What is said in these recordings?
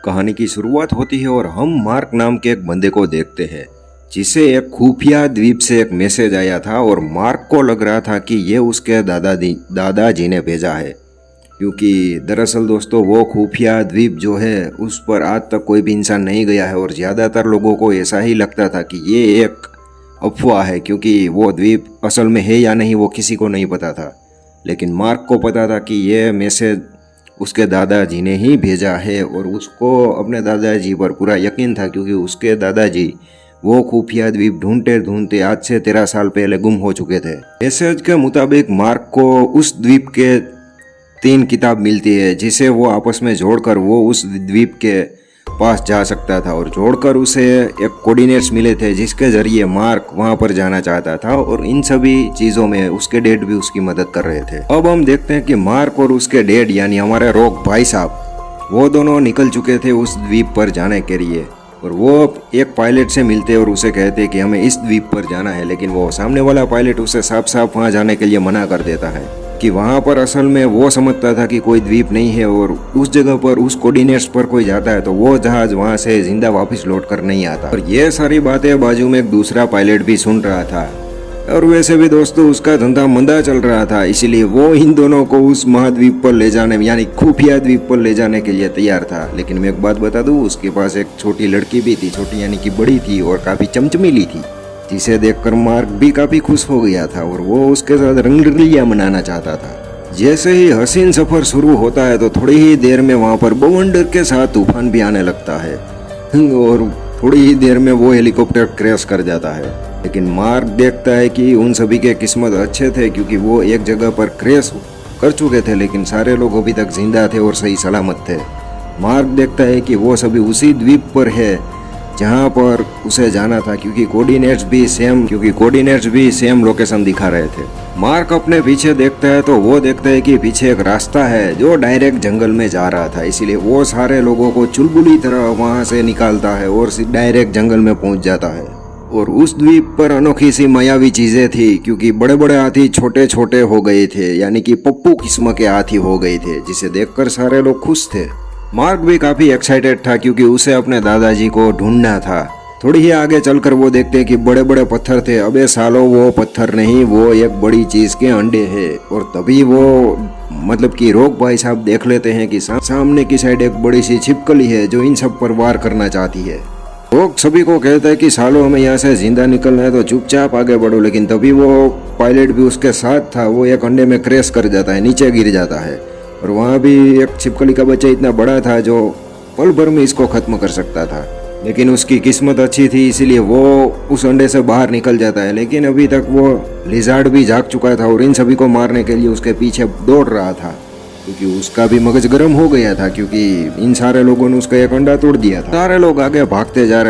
कहानी की शुरुआत होती है और हम मार्क नाम के एक बंदे को देखते हैं जिसे एक खुफिया द्वीप से एक मैसेज आया था और मार्क को लग रहा था कि ये उसके दादाजी ने भेजा है, क्योंकि दरअसल दोस्तों वो खुफिया द्वीप जो है उस पर आज तक कोई भी इंसान नहीं गया है और ज़्यादातर लोगों को ऐसा ही लगता था कि ये एक अफवाह है, क्योंकि वो द्वीप असल में है या नहीं वो किसी को नहीं पता था। लेकिन मार्क को पता था कि ये मैसेज उसके दादाजी ने ही भेजा है और उसको अपने दादाजी पर पूरा यकीन था, क्योंकि उसके दादाजी वो खुफिया द्वीप ढूंढते ढूंढते आज से 13 साल पहले गुम हो चुके थे। मैसेज के मुताबिक मार्क को उस द्वीप के 3 किताब मिलती है जिसे वो आपस में जोड़कर वो उस द्वीप के पास जा सकता था और जोड़कर उसे एक कोऑर्डिनेट्स मिले थे जिसके जरिए मार्क वहां पर जाना चाहता था और इन सभी चीजों में उसके डैड भी उसकी मदद कर रहे थे। अब हम देखते हैं कि मार्क और उसके डैड यानी हमारे रॉक भाई साहब वो दोनों निकल चुके थे उस द्वीप पर जाने के लिए और वो एक पायलट से मिलते और उसे कहते कि हमें इस द्वीप पर जाना है, लेकिन वो सामने वाला पायलट उसे साफ साफ वहां जाने के लिए मना कर देता है कि वहां पर असल में वो समझता था कि कोई द्वीप नहीं है और उस जगह पर उस कोऑर्डिनेट्स पर कोई जाता है तो वो जहाज वहां से जिंदा वापस लौट कर नहीं आता। और ये सारी बातें बाजू में एक दूसरा पायलट भी सुन रहा था और वैसे भी दोस्तों उसका धंधा मंदा चल रहा था, इसीलिए वो इन दोनों को उस महाद्वीप पर ले जाने यानी खुफिया द्वीप पर ले जाने के लिए तैयार था। लेकिन मैं एक बात बता दूं, उसके पास एक छोटी लड़की भी थी, छोटी यानी कि बड़ी थी और काफी चमचमीली थी, जिसे देखकर मार्क भी काफी खुश हो गया था और वो उसके साथ रंगरलिया मनाना चाहता था। जैसे ही हसीन सफर शुरू होता है तो थोड़ी ही देर में वहां पर बवंडर के साथ तूफान भी आने लगता है और थोड़ी ही देर में वो हेलीकॉप्टर क्रैश कर जाता है। लेकिन मार्क देखता है कि उन सभी के किस्मत अच्छे थे, क्योंकि वो एक जगह पर क्रैश कर चुके थे लेकिन सारे लोग अभी तक जिंदा थे और सही सलामत थे। मार्क देखता है कि वो सभी उसी द्वीप पर है जहां पर उसे जाना था, क्योंकि कोऑर्डिनेट्स भी सेम लोकेशन दिखा रहे थे। मार्क अपने पीछे देखता है तो वो देखता है कि पीछे एक रास्ता है जो डायरेक्ट जंगल में जा रहा था, इसीलिए वो सारे लोगों को चुलबुली तरह वहां से निकालता है और डायरेक्ट जंगल में पहुंच जाता है। और उस द्वीप पर अनोखी सी मायावी चीजें थी, क्योंकि बड़े बड़े हाथी छोटे छोटे हो गए थे, यानी कि पप्पू किस्म के हाथी हो गए थे, जिसे देखकर सारे लोग खुश थे। मार्क भी काफी एक्साइटेड था क्योंकि उसे अपने दादाजी को ढूंढना था। थोड़ी ही आगे चलकर वो देखते हैं कि बड़े बड़े पत्थर थे। अबे सालों वो पत्थर नहीं, वो एक बड़ी चीज के अंडे हैं। और तभी वो मतलब कि रॉक भाई साहब देख लेते हैं कि सामने की साइड एक बड़ी सी छिपकली है जो इन सब पर वार करना चाहती है। रॉक सभी को कहता है कि सालों हमें यहाँ से जिंदा निकलना है तो चुपचाप आगे बढ़ो, लेकिन तभी वो पायलट भी उसके साथ था, वो एक अंडे में क्रैश कर जाता है, नीचे गिर जाता है और वहाँ भी एक छिपकली का बच्चा इतना बड़ा था जो पल भर में इसको खत्म कर सकता था। लेकिन उसकी किस्मत अच्छी थी, इसीलिए वो उस अंडे से बाहर निकल जाता है। लेकिन अभी तक वो लिजार्ड भी जाग चुका था और इन सभी को मारने के लिए उसके पीछे दौड़ रहा था, क्योंकि उसका भी मगज गर्म हो गया था, क्योंकि इन सारे लोगों ने उसका एक अंडा तोड़ दिया था। सारे लोग आगे भागते जा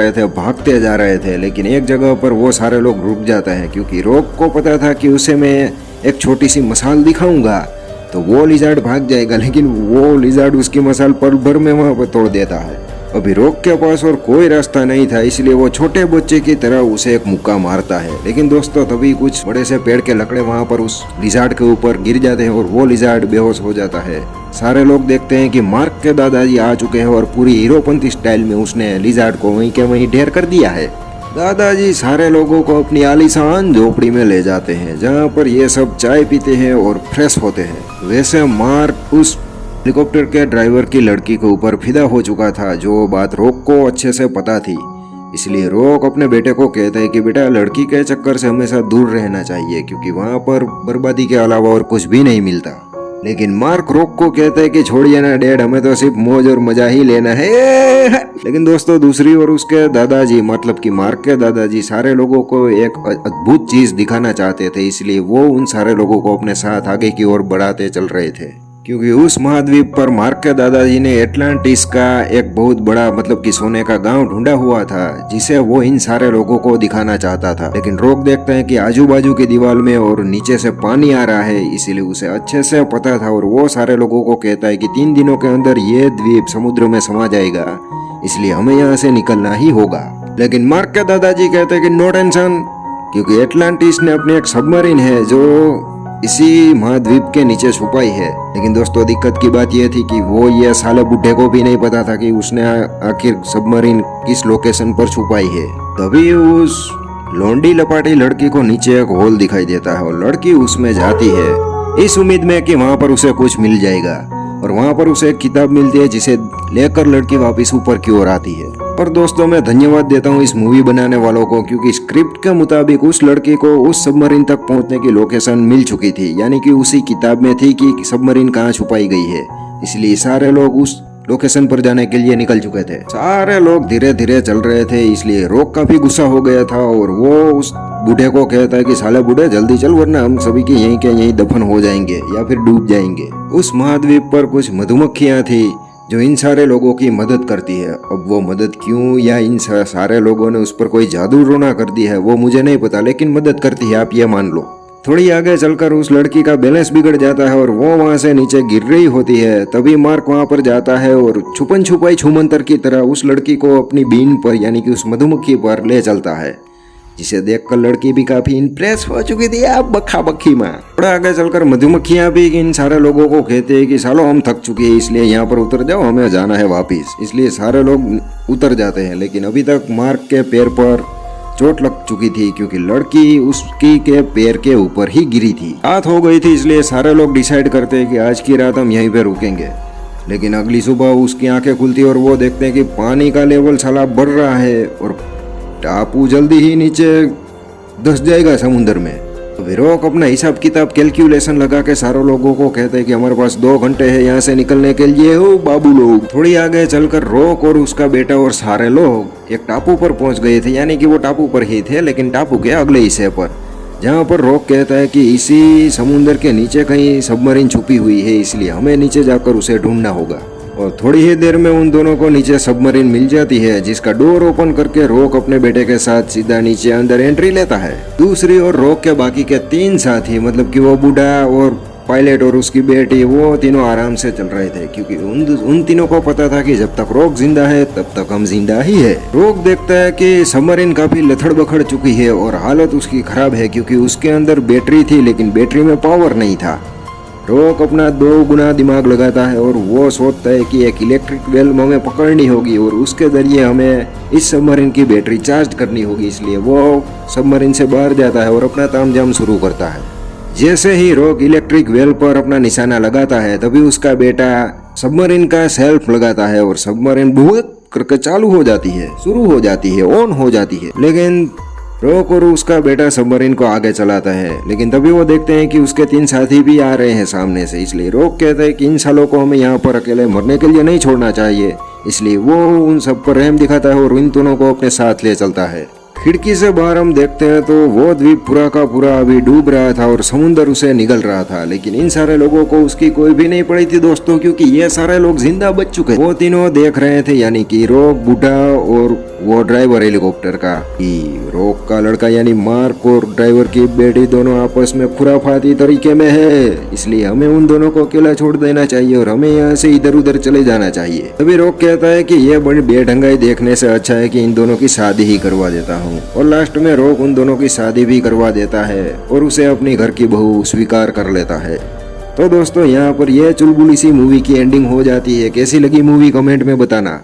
रहे थे, लेकिन एक जगह पर वो सारे लोग रुक जाते हैं, क्योंकि रॉक को पता था कि उसे मैं एक छोटी सी मसाल दिखाऊंगा तो वो लिजार्ड भाग जाएगा, लेकिन वो लिजार्ड उसकी मसाल पल भर में वहां पर तोड़ देता है। अभी रॉक के पास और कोई रास्ता नहीं था, इसलिए वो छोटे बच्चे की तरह उसे एक मुक्का मारता है। लेकिन दोस्तों तभी कुछ बड़े से पेड़ के लकड़े वहां पर उस लिजार्ड के ऊपर गिर जाते हैं और वो लिजार्ड बेहोश हो जाता है। सारे लोग देखते हैं कि मार्क के दादाजी आ चुके हैं और पूरी हीरोपंती स्टाइल में उसने लिजार्ड को वहीं के वहीं ढेर कर दिया है। दादाजी सारे लोगों को अपनी आलीशान झोपड़ी में ले जाते हैं, जहाँ पर ये सब चाय पीते हैं और फ्रेश होते हैं। वैसे मार्क उस हेलीकॉप्टर के ड्राइवर की लड़की के ऊपर फिदा हो चुका था, जो बात रॉक को अच्छे से पता थी। इसलिए रॉक अपने बेटे को कहता है कि बेटा लड़की के चक्कर से हमेशा दूर रहना चाहिए, क्योंकि वहां पर बर्बादी के अलावा और कुछ भी नहीं मिलता। लेकिन मार्क रॉक को कहता है कि छोड़िए ना डैड, हमें तो सिर्फ मौज और मजा ही लेना है। लेकिन दोस्तों दूसरी ओर उसके दादाजी मतलब कि मार्क के दादाजी सारे लोगों को एक अद्भुत चीज दिखाना चाहते थे, इसलिए वो उन सारे लोगों को अपने साथ आगे की ओर बढ़ाते चल रहे थे। क्योंकि उस महाद्वीप पर मार्क के दादाजी ने एटलांटिस का एक बहुत बड़ा मतलब कि सोने का गांव ढूंढा हुआ था, जिसे वो इन सारे लोगों को दिखाना चाहता था। लेकिन रॉक देखते हैं कि आजू बाजू की दीवार में और नीचे से पानी आ रहा है, इसीलिए उसे अच्छे से पता था और वो सारे लोगों को कहता है कि 3 दिनों के अंदर ये द्वीप समुद्र में समा जाएगा, इसलिए हमें यहाँ से निकलना ही होगा। लेकिन मार्क के दादाजी कहते हैं कि नो टेंशन, क्योंकि एटलांटिस ने अपनी एक सबमरीन है जो इसी महाद्वीप के नीचे छुपाई है। लेकिन दोस्तों दिक्कत की बात यह थी कि वो ये साले बुड्ढे को भी नहीं पता था कि उसने आखिर सबमरीन किस लोकेशन पर छुपाई है। तभी उस लौंडी लपाटी लड़की को नीचे एक होल दिखाई देता है और लड़की उसमें जाती है इस उम्मीद में कि वहां पर उसे कुछ मिल जाएगा, और वहां पर उसे एक किताब मिलती है जिसे लेकर लड़की वापस ऊपर की ओर आती है। पर दोस्तों मैं धन्यवाद देता हूँ इस मूवी बनाने वालों को, क्योंकि स्क्रिप्ट के मुताबिक उस लड़की को उस सबमरीन तक पहुंचने की लोकेशन मिल चुकी थी, यानी कि उसी किताब में थी कि सबमरीन कहाँ छुपाई गई है। इसलिए सारे लोग उस लोकेशन पर जाने के लिए निकल चुके थे। सारे लोग धीरे धीरे चल रहे थे, इसलिए रॉक काफी गुस्सा हो गया था और वो उस बूढ़े को कहता है कि साले बूढ़े जल्दी चल, वरना हम सभी के यहीं के यहीं दफन हो जाएंगे या फिर डूब जाएंगे। उस महाद्वीप पर कुछ मधुमक्खियां थी जो इन सारे लोगों की मदद करती है। अब वो मदद क्यों या इन सारे लोगों ने उस पर कोई जादू टोना कर दी है वो मुझे नहीं पता, लेकिन मदद करती है, आप ये मान लो। थोड़ी आगे चलकर उस लड़की का बैलेंस बिगड़ जाता है और वो वहां से नीचे गिर रही होती है। तभी मार्क वहां पर जाता है और छुपन छुपाई छुमंतर की तरह उस लड़की को अपनी बीन पर यानी कि उस मधुमक्खी पर ले चलता है, जिसे देखकर लड़की भी काफी इंप्रेस हो चुकी थी आप बखा बखी में। थोड़ा आगे चलकर मधुमक्खियां भी इन सारे लोगों को कहते हैं कि सालो हम थक चुके हैं, इसलिए यहाँ पर उतर जाओ, हमें जाना है वापिस। इसलिए सारे लोग उतर जाते हैं, लेकिन अभी तक मार्क के पैर पर चोट लग चुकी थी क्योंकि लड़की उसकी के पैर के ऊपर ही गिरी थी। रात हो गई थी, इसलिए सारे लोग डिसाइड करते हैं कि आज की रात हम यहीं पे रुकेंगे। लेकिन अगली सुबह उसकी आंखें खुलती और वो देखते हैं कि पानी का लेवल साला बढ़ रहा है और टापू जल्दी ही नीचे धंस जाएगा समुद्र में। तो रॉक अपना हिसाब किताब कैलकुलेशन लगा के सारों लोगों को कहते हैं कि हमारे पास 2 घंटे है यहाँ से निकलने के लिए, हो बाबू लोग। थोड़ी आगे चलकर रॉक और उसका बेटा और सारे लोग एक टापू पर पहुंच गए थे, यानी कि वो टापू पर ही थे लेकिन टापू के अगले हिस्से पर, जहाँ पर रॉक कहता है कि इसी समुद्र के नीचे कहीं सबमरीन छुपी हुई है, इसलिए हमें नीचे जाकर उसे ढूंढना होगा। और थोड़ी ही देर में उन दोनों को नीचे सबमरीन मिल जाती है, जिसका डोर ओपन करके रॉक अपने बेटे के साथ सीधा नीचे अंदर एंट्री लेता है। दूसरी ओर रॉक के बाकी के 3 साथी, मतलब कि वो बूढ़ा और पायलट और उसकी बेटी, वो तीनों आराम से चल रहे थे, क्योंकि उन तीनों को पता था कि जब तक रॉक जिंदा है तब तक हम जिंदा ही है। रॉक देखता है कि सबमरीन काफी लथड़ बखड़ चुकी है और हालत उसकी खराब है, क्योंकि उसके अंदर बैटरी थी लेकिन बैटरी में पावर नहीं था। रॉक अपना 2 गुना दिमाग लगाता है और वो सोचता है कि एक इलेक्ट्रिक वेल हमें पकड़नी होगी और उसके जरिए हमें इस सबमरीन की बैटरी चार्ज करनी होगी। इसलिए वो सबमरीन से बाहर जाता है और अपना तामझाम शुरू करता है। जैसे ही रॉक इलेक्ट्रिक वेल पर अपना निशाना लगाता है तभी उसका बेटा सबमरीन का सेल्फ लगाता है और सबमरीन भूत करके चालू हो जाती है, शुरू हो जाती है, ऑन हो जाती है। लेकिन रॉक और उसका बेटा सबमरीन को आगे चलाता है, लेकिन तभी वो देखते हैं कि उसके 3 साथी भी आ रहे हैं सामने से। इसलिए रॉक कहता है कि इन सालों को हमें यहाँ पर अकेले मरने के लिए नहीं छोड़ना चाहिए। इसलिए वो उन सब पर रहम दिखाता है और इन दोनों को अपने साथ ले चलता है। खिड़की से बाहर हम देखते हैं तो वो द्वीप पूरा का पूरा अभी डूब रहा था और समुद्र उसे निगल रहा था, लेकिन इन सारे लोगों को उसकी कोई भी नहीं पड़ी थी दोस्तों, क्योंकि ये सारे लोग जिंदा बच चुके। वो तीनों देख रहे थे, यानी कि रॉक, बूढ़ा और वो ड्राइवर हेलीकॉप्टर का, रॉक का लड़का यानी मार्क और ड्राइवर की बेटी दोनों आपस में खुराफाती तरीके में है। इसलिए हमें उन दोनों को अकेला छोड़ देना चाहिए और हमें यहाँ से इधर उधर चले जाना चाहिए। तभी रॉक कहता है कि ये बड़ी बेढंगाई देखने से अच्छा है कि इन दोनों की शादी ही करवा देता हूँ। और लास्ट में रॉक उन दोनों की शादी भी करवा देता है और उसे अपनी घर की बहू स्वीकार कर लेता है। तो दोस्तों यहाँ पर यह चुलबुली सी मूवी की एंडिंग हो जाती है। कैसी लगी मूवी कमेंट में बताना।